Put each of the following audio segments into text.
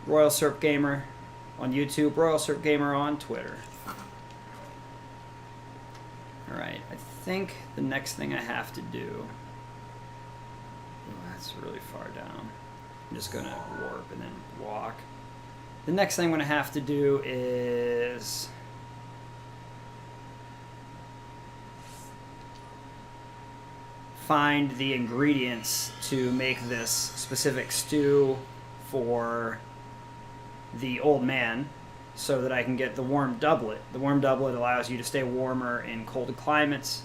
Royal Serp Gamer on YouTube, Royal Serp Gamer on Twitter. Alright, I think the next thing I have to do... Oh, that's really far down. I'm just gonna warp and then walk. The next thing I'm gonna have to do is... find the ingredients to make this specific stew for the old man so that I can get the warm doublet. The warm doublet allows you to stay warmer in cold climates,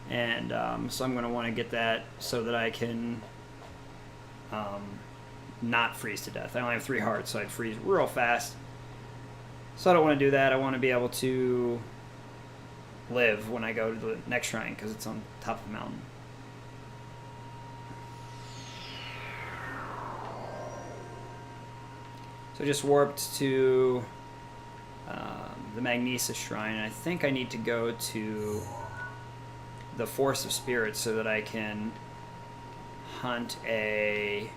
and so I'm going to want to get that so that I can not freeze to death. I only have 3 hearts, so I'd freeze real fast. So I don't want to do that. I want to be able to live when I go to the next shrine because it's on top of the mountain. So I just warped to the Magnesis Shrine, and I think I need to go to the Forest of Spirits so that I can hunt a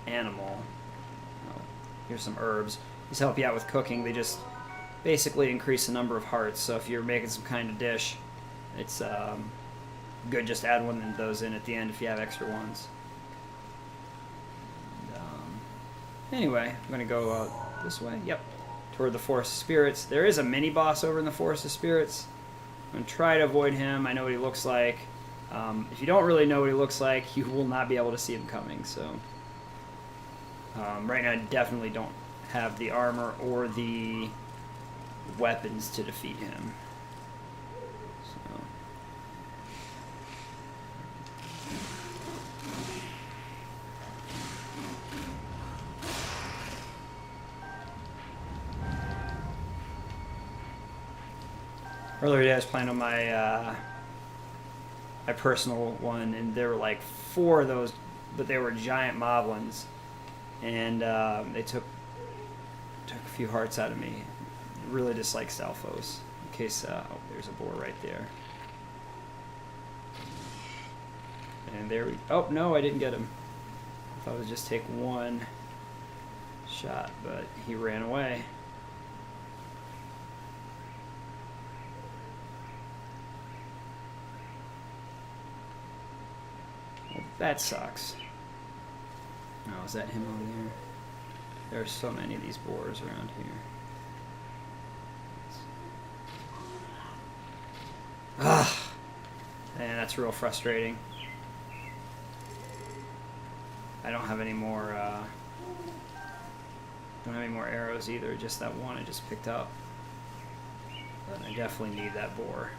animal. Oh, here's some herbs. These help you out with cooking. They just basically increase the number of hearts, so if you're making some kind of dish, it's good just add one of those in at the end if you have extra ones. Anyway, I'm going to go out this way. Yep. Toward the Forest of Spirits. There is a mini-boss over in the Forest of Spirits. I'm going to try to avoid him. I know what he looks like. If you don't really know what he looks like, you will not be able to see him coming. So right now I definitely don't have the armor or the weapons to defeat him. So... Earlier today I was playing on my my personal one, and there were like 4 of those, but they were giant moblins, and they took a few hearts out of me. Really dislike Stalfos. In case, oh, there's a boar right there. And there we, oh no, I didn't get him. I thought it would just take 1 shot, but he ran away. That sucks. Oh, is that him over there? There are so many of these boars around here. Ah, man, that's real frustrating. I don't have any more. Don't have any more arrows either. Just that one I just picked up. But I definitely need that boar.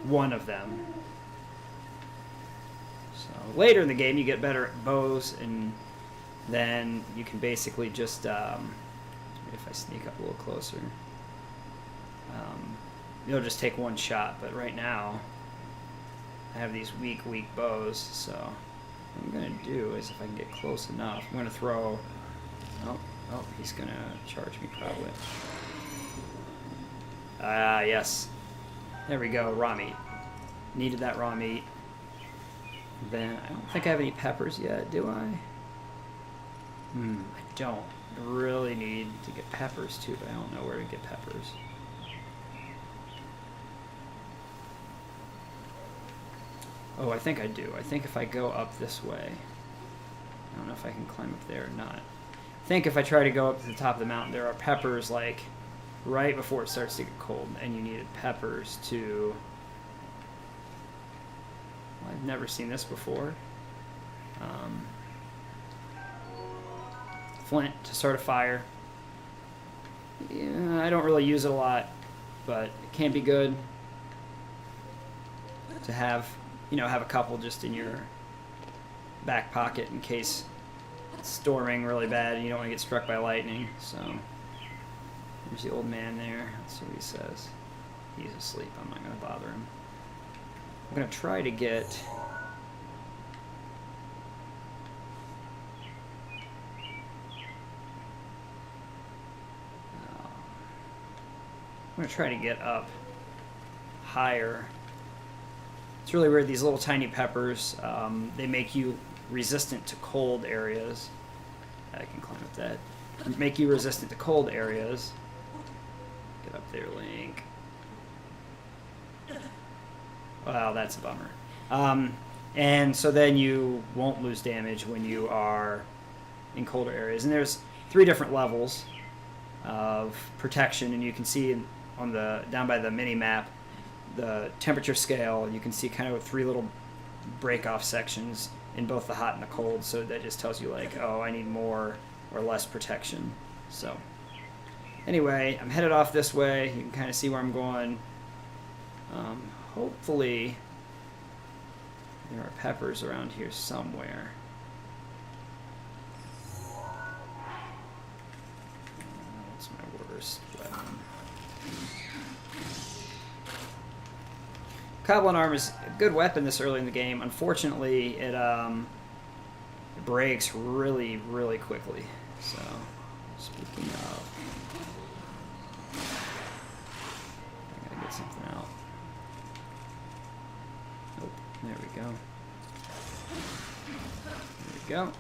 One of them. So later in the game, you get better at bows, and then you can basically just, if I sneak up a little closer, you'll just take 1 shot. But right now, I have these weak bows, so what I'm going to do is, if I can get close enough, I'm going to throw, oh, he's going to charge me probably. Ah, yes. There we go, raw meat. Needed that raw meat. Then, I don't think I have any peppers yet, do I? I don't. I really need to get peppers too, but I don't know where to get peppers. Oh, I think I do. I think if I go up this way, I don't know if I can climb up there or not. I think if I try to go up to the top of the mountain, there are peppers like right before it starts to get cold, and you needed peppers to... I've never seen this before. Flint to start a fire. Yeah, I don't really use it a lot, but it can be good to have, have a couple just in your back pocket in case it's storming really bad and you don't want to get struck by lightning. So there's the old man there. Let's see what he says. He's asleep. I'm not going to bother him. I'm going to try to get... I'm going to try to get up higher. It's really weird. These little tiny peppers, they make you resistant to cold areas. I can climb up that. Make you resistant to cold areas. Get up there, Link. Wow, that's a bummer. And so then you won't lose damage when you are in colder areas. And there's 3 different levels of protection, and you can see on the down by the mini map the temperature scale. You can see kind of 3 little break-off sections in both the hot and the cold, so that just tells you like, oh, I need more or less protection. So anyway, I'm headed off this way. You can kind of see where I'm going. Hopefully there are peppers around here somewhere. What's my worst weapon? Goblin Arm is a good weapon this early in the game. Unfortunately, it breaks really, really quickly. So, speaking of, I gotta get something out. Nope. There we go. There we go.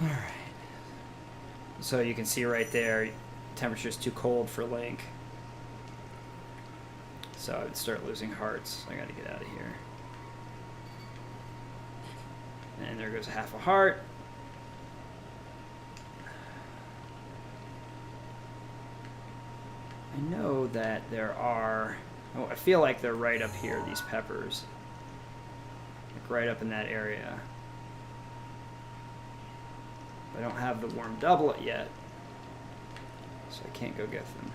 Alright. So you can see right there, temperature is too cold for Link. So I would start losing hearts. I gotta get out of here. And there goes half a heart. I know that there are... Oh, I feel like they're right up here, these peppers. Like right up in that area. I don't have the warm doublet yet, so I can't go get them.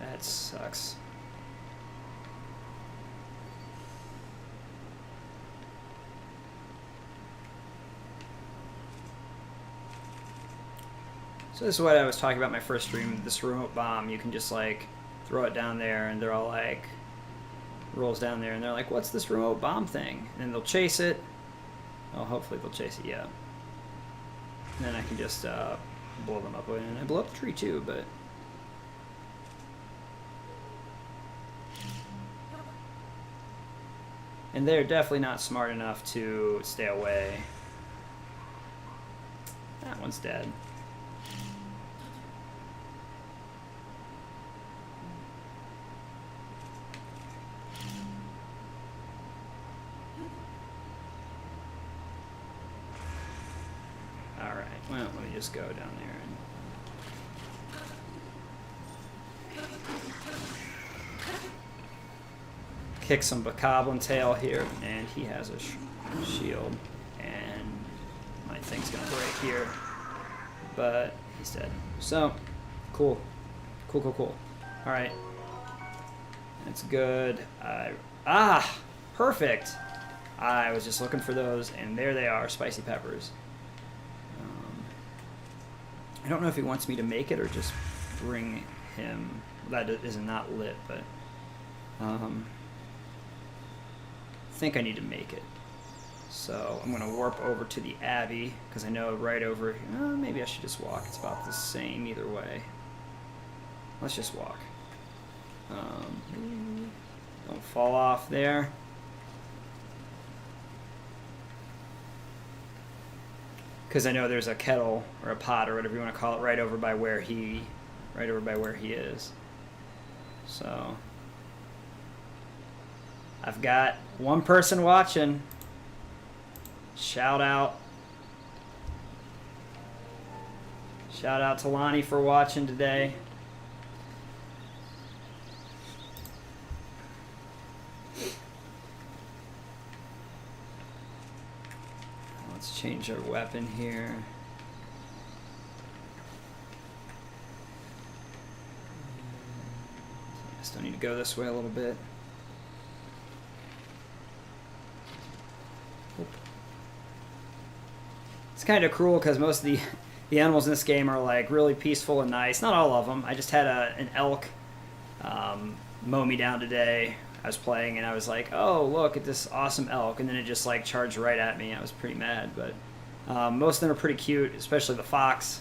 That sucks. So this is what I was talking about in my first stream, this remote bomb. You can just like throw it down there and they're all like, rolls down there and they're like, what's this remote bomb thing? And then they'll chase it. Oh, hopefully they'll chase it, yeah. And then I can just blow them up. And I blow up the tree too, but... And they're definitely not smart enough to stay away. That one's dead. Alright, well, let me just go down there and kick some Bokoblin tail here, and he has a shield, and my thing's gonna break here, but he's dead. So, cool. Cool, cool, cool. Alright. That's good. Perfect! I was just looking for those, and there they are, spicy peppers. I don't know if he wants me to make it or just bring him. That is not lit, but I think I need to make it. So I'm going to warp over to the Abbey because I know right over here. Maybe I should just walk. It's about the same either way. Let's just walk. Don't fall off there. Because I know there's a kettle or a pot or whatever you want to call it right over by where he is. So I've got one person watching. Shout out. Shout out to Lonnie for watching today. Let's change our weapon here. I still need to go this way a little bit. Oop. It's kind of cruel because most of the animals in this game are like really peaceful and nice. Not all of them. I just had an elk mow me down today. I was playing and I was like, oh, look at this awesome elk, and then it just like charged right at me. I was pretty mad, but most of them are pretty cute, especially the fox.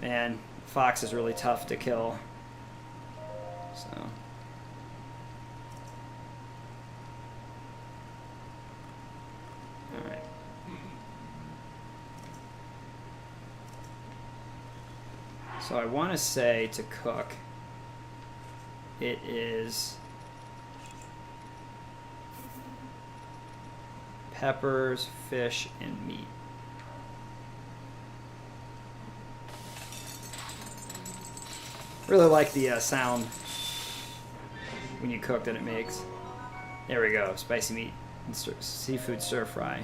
Man, fox is really tough to kill. So. All right. So I want to say to cook, it is peppers, fish, and meat. Really like the sound when you cook that it makes. There we go, spicy meat and seafood stir fry.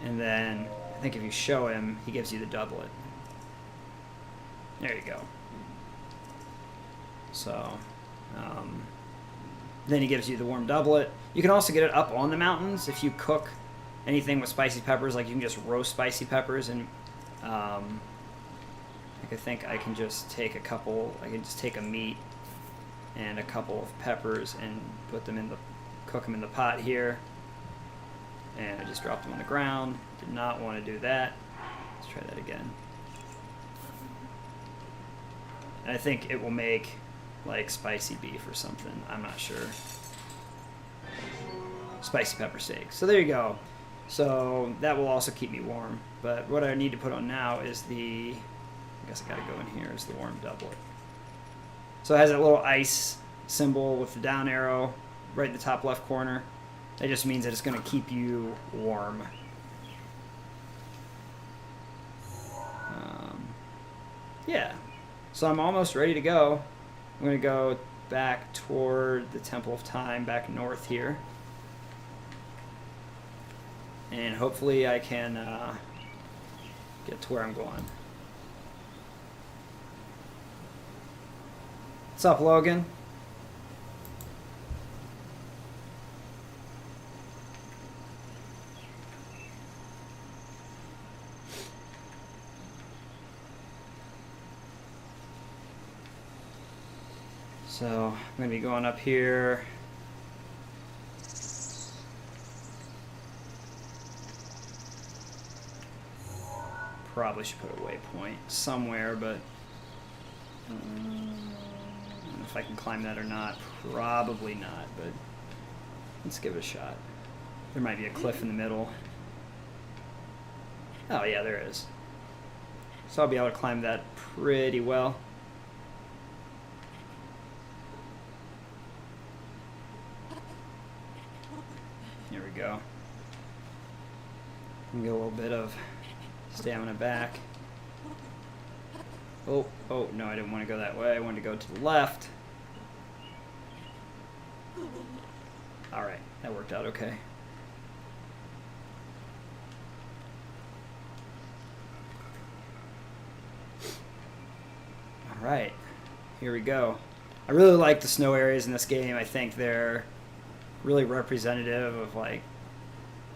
And then I think if you show him, he gives you the doublet. There you go. So, then he gives you the warm doublet. You can also get it up on the mountains if you cook anything with spicy peppers. Like you can just roast spicy peppers, and I think I can just take a couple. I can just take a meat and a couple of peppers and put them in the, cook them in the pot here. And I just dropped them on the ground. Did not want to do that. Let's try that again. And I think it will make like spicy beef or something. I'm not sure. Spicy pepper steak. So there you go. So that will also keep me warm. But what I need to put on now is the, I guess I gotta go in here, is the warm doublet. So it has that little ice symbol with the down arrow right in the top left corner. That just means that it's gonna keep you warm. Yeah. So I'm almost ready to go. I'm going to go back toward the Temple of Time, back north here. And hopefully I can get to where I'm going. What's up, Logan? So I'm going to be going up here. Probably should put a waypoint somewhere, but I don't know if I can climb that or not. Probably not, but let's give it a shot. There might be a cliff in the middle. Oh yeah, there is. So I'll be able to climb that pretty well. Here we go. Get a little bit of stamina back. Oh, no, I didn't want to go that way. I wanted to go to the left. Alright, that worked out okay. Alright, here we go. I really like the snow areas in this game. I think they're really representative of, like,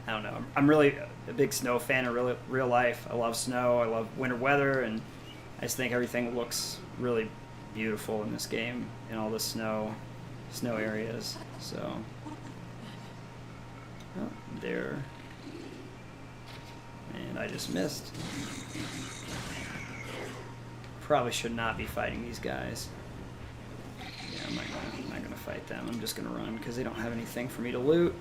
I don't know. I'm really a big snow fan in real life. I love snow. I love winter weather, and I just think everything looks really beautiful in this game in all the snow areas. So, oh, there, and I just missed. Probably should not be fighting these guys. Yeah, I'm not gonna fight them. I'm just gonna run because they don't have anything for me to loot.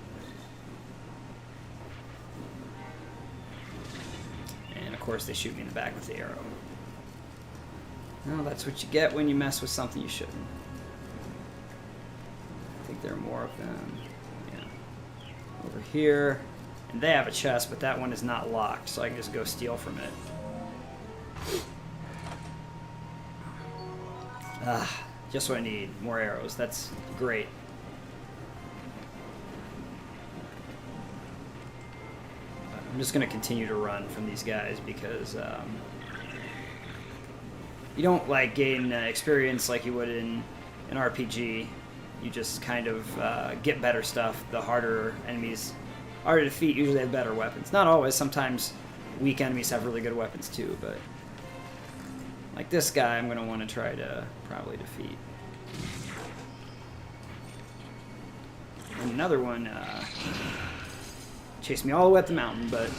And of course they shoot me in the back with the arrow. Well, that's what you get when you mess with something you shouldn't. I think there are more of them. Yeah. Over here. And they have a chest, but that one is not locked, so I can just go steal from it. Ah, just what I need. More arrows. That's great. I'm just going to continue to run from these guys because you don't like gain experience like you would in an RPG. You just kind of get better stuff. The harder enemies are to defeat, usually have better weapons. Not always. Sometimes weak enemies have really good weapons too, but like this guy I'm going to want to try to probably defeat. And another one chased me all the way up the mountain, but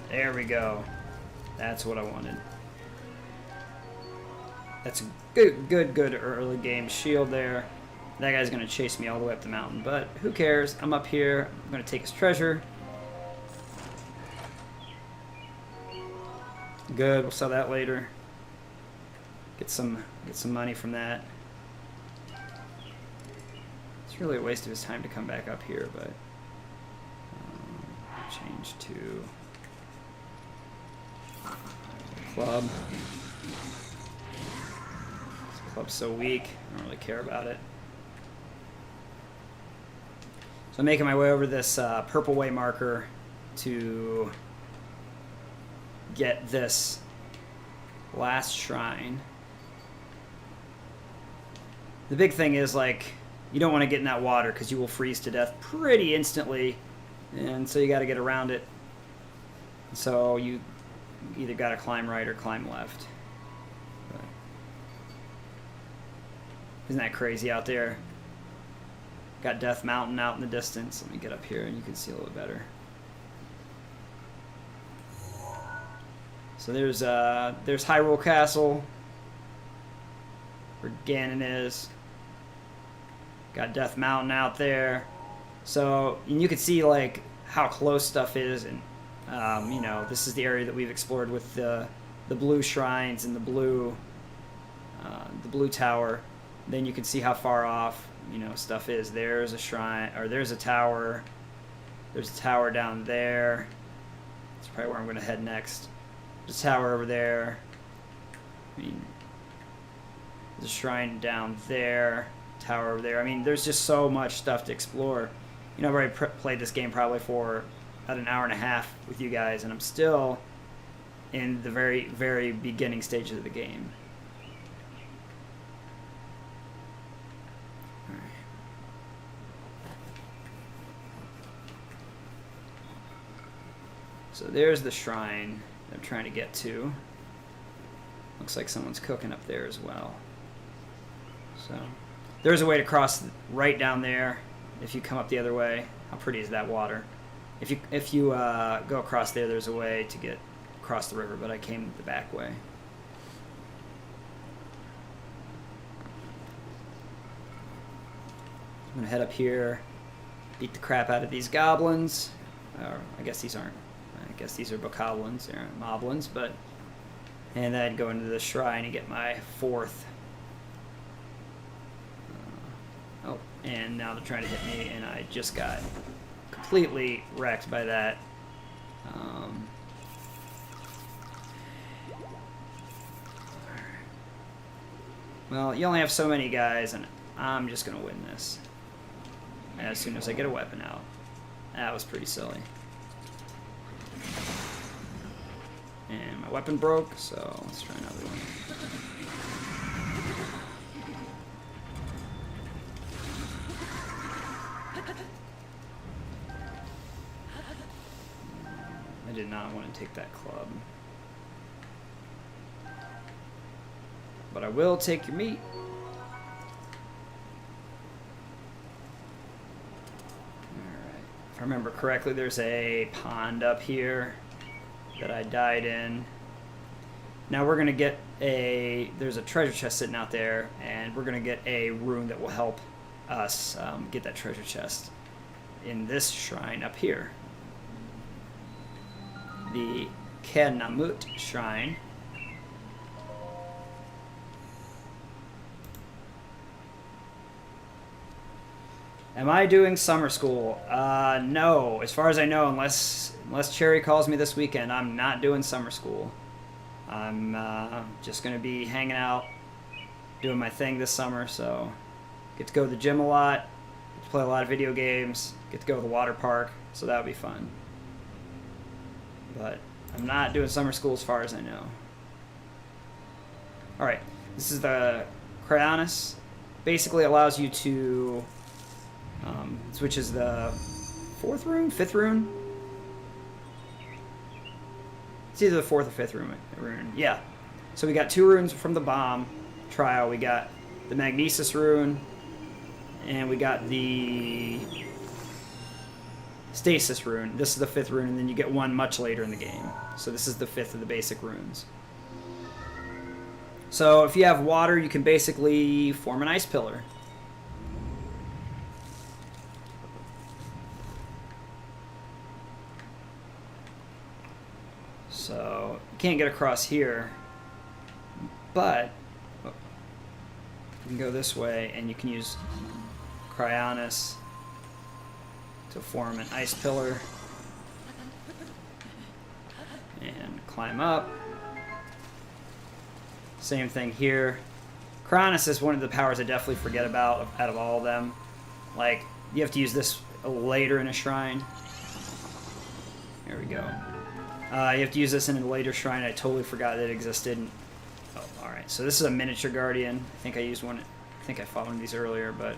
there we go. That's what I wanted. That's a good early game shield there. That guy's going to chase me all the way up the mountain, but who cares? I'm up here. I'm going to take his treasure. Good. We'll sell that later. Get some money from that. It's really a waste of his time to come back up here, but change to club. This club's so weak. I don't really care about it. So I'm making my way over this purple way marker to get this last shrine. The big thing is, like, you don't want to get in that water because you will freeze to death pretty instantly, and so you got to get around it. So you either got to climb right or climb left. But isn't that crazy out there? Got Death Mountain out in the distance. Let me get up here and you can see a little better. So there's Hyrule Castle, where Ganon is. Got Death Mountain out there. So, and you can see like how close stuff is, and you know, this is the area that we've explored with the blue shrines and the blue tower. Then you can see how far off, you know, stuff is. There's a shrine, or there's a tower. There's a tower down there. That's probably where I'm going to head next. There's a tower over there. I mean, there's a shrine down there. Tower over there. I mean, there's just so much stuff to explore. You know, I've already played this game probably for about an hour and a half with you guys, and I'm still in the very, very beginning stages of the game. So there's the shrine that I'm trying to get to. Looks like someone's cooking up there as well. So there's a way to cross right down there if you come up the other way. How pretty is that water? If you go across there, there's a way to get across the river, but I came the back way. I'm gonna head up here, beat the crap out of these goblins. I guess these aren't. I guess these are bokoblins, they're moblins, but... And then I'd go into the shrine and get my fourth. Oh, and now they're trying to hit me, and I just got completely wrecked by that. Well, you only have so many guys, and I'm just going to win this. As soon as I get a weapon out. That was pretty silly. And my weapon broke, so let's try another one. I did not want to take that club. But I will take your meat. Alright. If I remember correctly, there's a pond up here that I died in. Now we're going to get there's a treasure chest sitting out there, and we're going to get a rune that will help us get that treasure chest in this shrine up here. The Keh Namut shrine. Am I doing summer school? No. As far as I know, unless Cherry calls me this weekend, I'm not doing summer school. I'm just going to be hanging out, doing my thing this summer, so get to go to the gym a lot, get to play a lot of video games, get to go to the water park, so that'll be fun. But I'm not doing summer school as far as I know. Alright, this is the Cryonis. Basically allows you to which is the 4th rune? 5th rune? It's either the 4th or 5th rune. Yeah. So we got 2 runes from the bomb trial. We got the Magnesis rune, and we got the Stasis rune. This is the 5th rune, and then you get one much later in the game. So this is the 5th of the basic runes. So if you have water, you can basically form an ice pillar. So you can't get across here, but you can go this way, and you can use Cryonis to form an ice pillar and climb up. Same thing here. Cryonis is one of the powers I definitely forget about out of all of them. Like, you have to use this later in a shrine. There we go. You have to use this in a later shrine. I totally forgot that it existed. Oh, alright. So this is a miniature guardian. I think I used one. I think I fought one of these earlier, but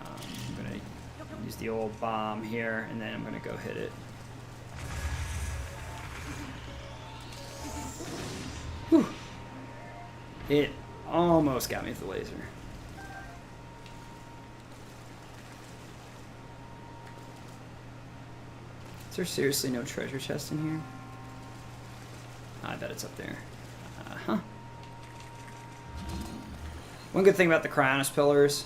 I'm going to use the old bomb here, and then I'm going to go hit it. Whew. It almost got me with the laser. Is there seriously no treasure chest in here? I bet it's up there. Uh-huh. One good thing about the Cryonis pillars,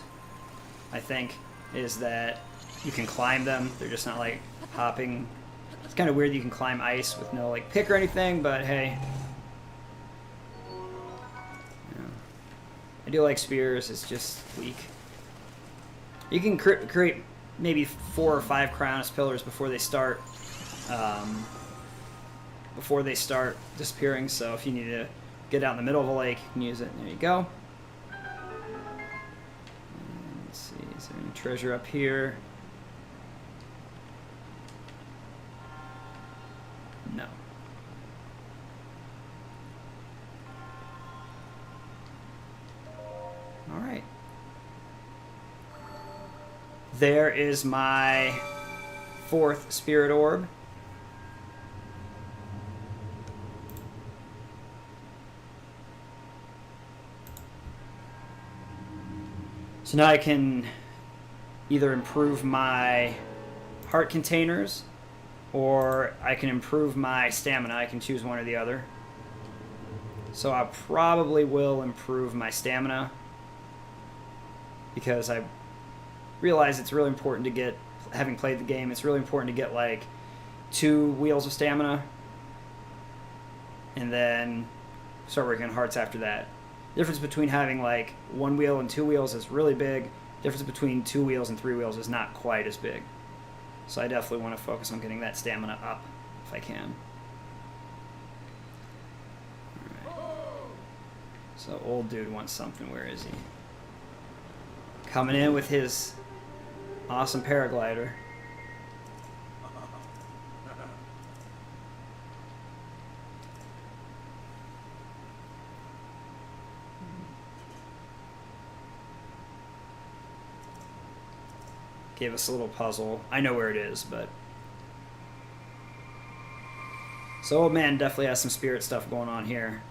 I think, is that you can climb them. They're just not like hopping. It's kind of weird that you can climb ice with no like pick or anything, but hey. I do like spears, it's just weak. You can create maybe 4 or 5 Cryonis pillars before they start disappearing, so if you need to get out in the middle of a lake, you can use it. There you go. Let's see, is there any treasure up here? No. Alright. There is my 4th spirit orb. So now I can either improve my heart containers, or I can improve my stamina. I can choose one or the other. So I probably will improve my stamina, because I realize it's really important to get, having played the game, it's really important to get like 2 wheels of stamina and then start working on hearts after that. The difference between having like 1 wheel and 2 wheels is really big. The difference between 2 wheels and 3 wheels is not quite as big. So I definitely want to focus on getting that stamina up if I can. Alright. So old dude wants something. Where is he? Coming in with his awesome paraglider. Gave us a little puzzle. I know where it is, but... So old man definitely has some spirit stuff going on here.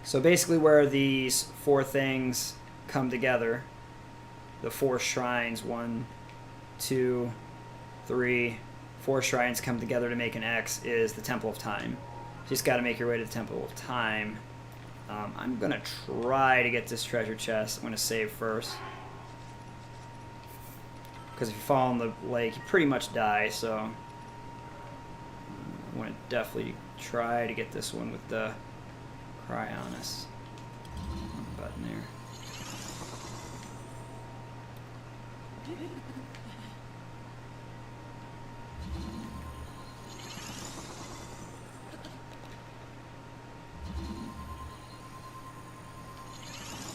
So basically where these 4 things come together, the 4 shrines, 1, 2, 3, 4 shrines come together to make an X, is the Temple of Time. You just got to make your way to the Temple of Time. I'm going to try to get this treasure chest. I'm going to save first. Because if you fall in the lake, you pretty much die, so... I want to definitely try to get this one with the Cryonis button there.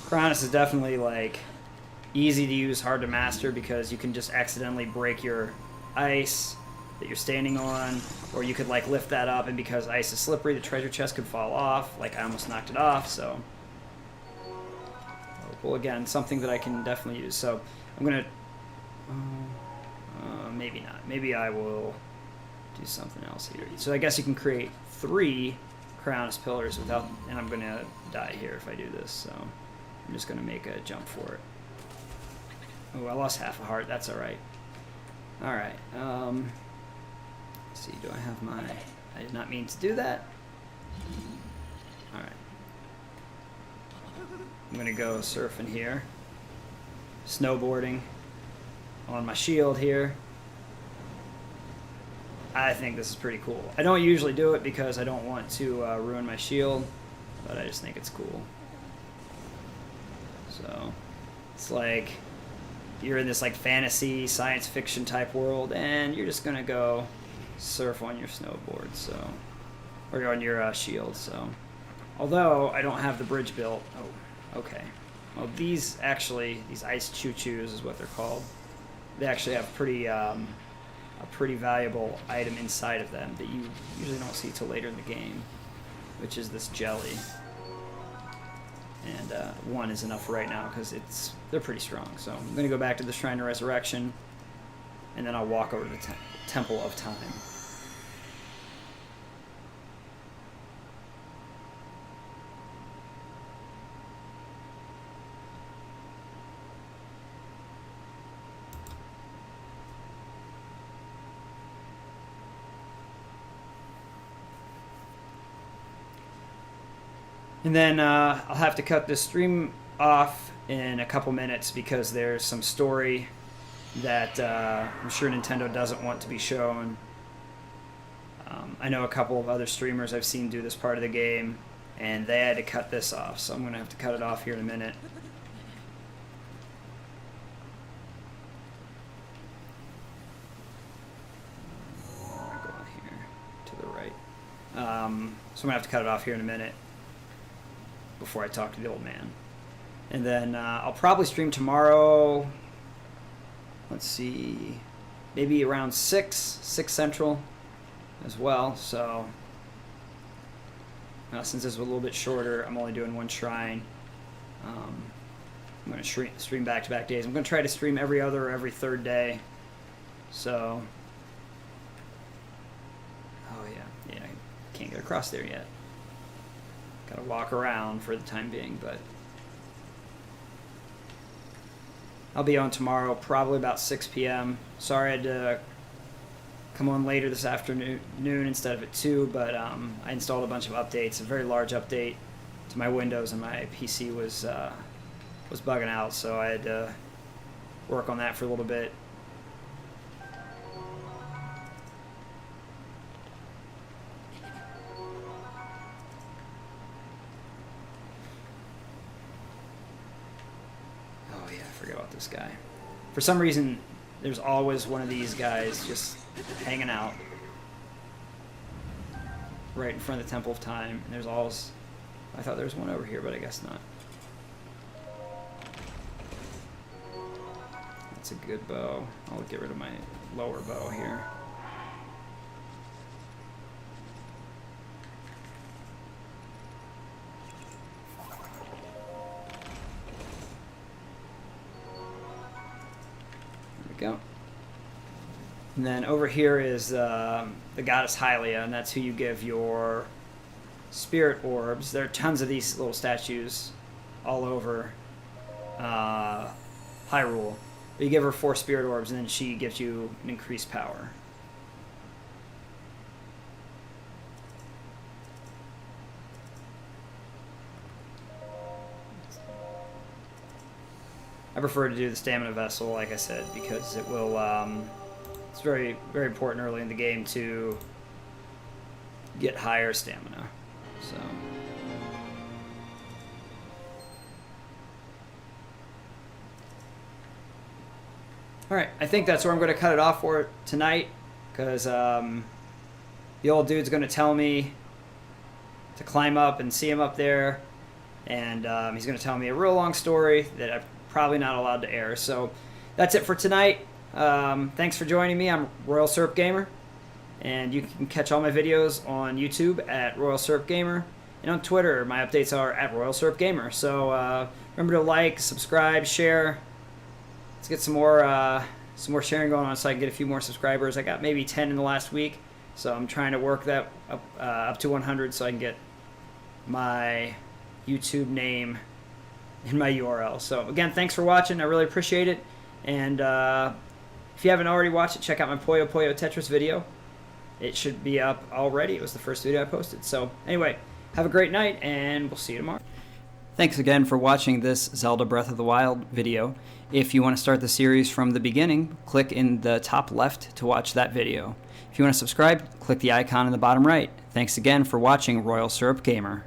Cryonis is definitely like easy to use, hard to master, because you can just accidentally break your ice that you're standing on, or you could like lift that up, and because ice is slippery, the treasure chest could fall off. Like I almost knocked it off, so. Well, again, something that I can definitely use. So I'm going to... maybe not. Maybe I will do something else here. So I guess you can create 3 Cryonis pillars without... And I'm going to die here if I do this. So I'm just going to make a jump for it. Oh, I lost half a heart. That's all right. All right. Let's see. Do I have my... I did not mean to do that. All right. I'm going to go surfing here. Snowboarding on my shield here. I think this is pretty cool. I don't usually do it because I don't want to ruin my shield, but I just think it's cool. So it's like you're in this like fantasy science fiction type world, and you're just gonna go surf on your snowboard, so, or on your shield. So although I don't have the bridge built. Oh, okay. Well, these ice choo-choos is what they're called. They actually have a pretty valuable item inside of them that you usually don't see till later in the game, which is this jelly. And 1 is enough right now because they're pretty strong. So I'm going to go back to the Shrine of Resurrection, and then I'll walk over to the Temple of Time. And then I'll have to cut this stream off in a couple minutes because there's some story that I'm sure Nintendo doesn't want to be shown. I know a couple of other streamers I've seen do this part of the game, and they had to cut this off, so I'm going to have to cut it off here in a minute. I'll go on here to the right. So I'm going to have to cut it off here in a minute before I talk to the old man. And then I'll probably stream tomorrow, let's see, maybe around 6 Central as well. So since this is a little bit shorter, I'm only doing 1 shrine. I'm going to stream back-to-back days. I'm going to try to stream every other or every 3rd day. So, oh yeah, I can't get across there yet. Gotta walk around for the time being, but I'll be on tomorrow, probably about 6 p.m. Sorry I had to come on later this afternoon instead of at 2, but I installed a bunch of updates, a very large update to my Windows, and my PC was bugging out, so I had to work on that for a little bit. This guy. For some reason, there's always one of these guys just hanging out right in front of the Temple of Time. And there's always... I thought there was one over here, but I guess not. That's a good bow. I'll get rid of my lower bow here. Go. And then over here is the goddess Hylia, and that's who you give your spirit orbs. There are tons of these little statues all over Hyrule. But you give her 4 spirit orbs, and then she gives you an increased power. I prefer to do the stamina vessel, like I said, because it will, it's very, very important early in the game to get higher stamina. So, alright, I think that's where I'm going to cut it off for tonight, because the old dude's going to tell me to climb up and see him up there, and he's going to tell me a real long story that I'm probably not allowed to air. So that's it for tonight. Thanks for joining me. I'm Royal Serp Gamer, and you can catch all my videos on YouTube at Royal Serp Gamer, and on Twitter my updates are at Royal Serp Gamer. So Remember to like, subscribe, share. Let's get some more sharing going on so I can get a few more subscribers. I got maybe 10 in the last week, so I'm trying to work that up to 100 so I can get my YouTube name in my URL. So again, thanks for watching. I really appreciate it. And if you haven't already watched it, check out my Puyo Puyo Tetris video. It should be up already. It was the first video I posted. So anyway, have a great night, and we'll see you tomorrow. Thanks again for watching this Zelda Breath of the Wild video. If you want to start the series from the beginning, click in the top left to watch that video. If you want to subscribe, click the icon in the bottom right. Thanks again for watching Royal Syrup Gamer.